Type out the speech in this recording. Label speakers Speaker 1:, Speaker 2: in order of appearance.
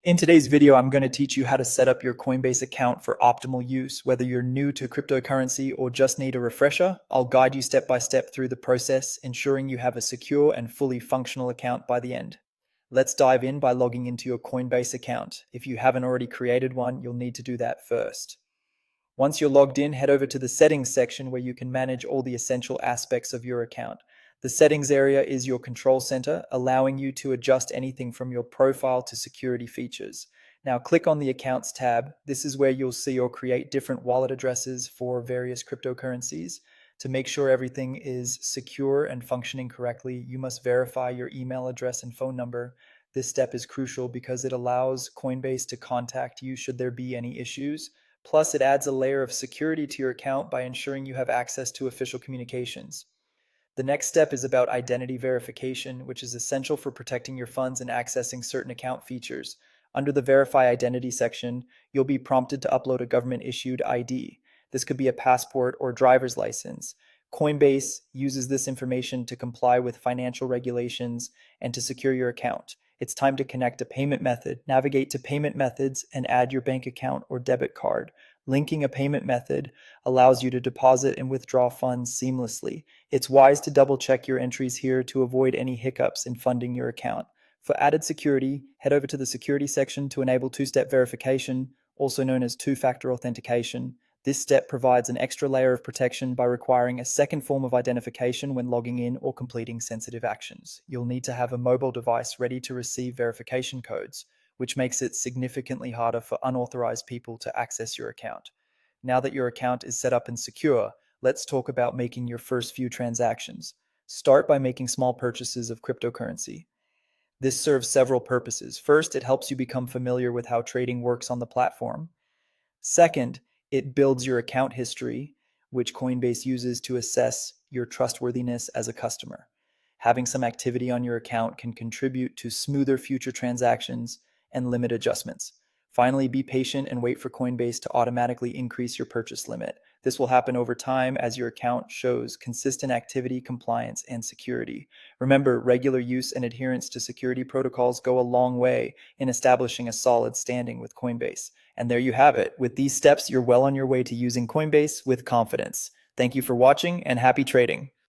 Speaker 1: In today's video, I'm going to teach you how to set up your Coinbase account for optimal use. Whether you're new to cryptocurrency or just need a refresher, I'll guide you step by step through the process, ensuring you have a secure and fully functional account by the end. Let's dive in by logging into your Coinbase account. If you haven't already created one, you'll need to do that first. Once you're logged in, head over to the settings section where you can manage all the essential aspects of your account. The settings area is your control center, allowing you to adjust anything from your profile to security features. Now, click on the Accounts tab. This is where you'll see or create different wallet addresses for various cryptocurrencies. To make sure everything is secure and functioning correctly, you must verify your email address and phone number. This step is crucial because it allows Coinbase to contact you should there be any issues. Plus, it adds a layer of security to your account by ensuring you have access to official communications. The next step is about identity verification, which is essential for protecting your funds and accessing certain account features. Under the Verify Identity section, you'll be prompted to upload a government-issued ID. This could be a passport or driver's license. Coinbase uses this information to comply with financial regulations and to secure your account. It's time to connect a payment method. Navigate to Payment Methods and add your bank account or debit card. Linking a payment method allows you to deposit and withdraw funds seamlessly. It's wise to double check your entries here to avoid any hiccups in funding your account. For added security, head over to the security section to enable two-step verification, also known as two-factor authentication. This step provides an extra layer of protection by requiring a second form of identification when logging in or completing sensitive actions. You'll need to have a mobile device ready to receive verification codes, which makes it significantly harder for unauthorized people to access your account. Now that your account is set up and secure, let's talk about making your first few transactions. Start by making small purchases of cryptocurrency. This serves several purposes. First, it helps you become familiar with how trading works on the platform. Second, it builds your account history, which Coinbase uses to assess your trustworthiness as a customer. Having some activity on your account can contribute to smoother future transactions and limit adjustments. Finally, be patient and wait for Coinbase to automatically increase your purchase limit. This will happen over time as your account shows consistent activity, compliance, and security. Remember, regular use and adherence to security protocols go a long way in establishing a solid standing with Coinbase. And there you have it. With these steps, you're well on your way to using Coinbase with confidence. Thank you for watching and happy trading.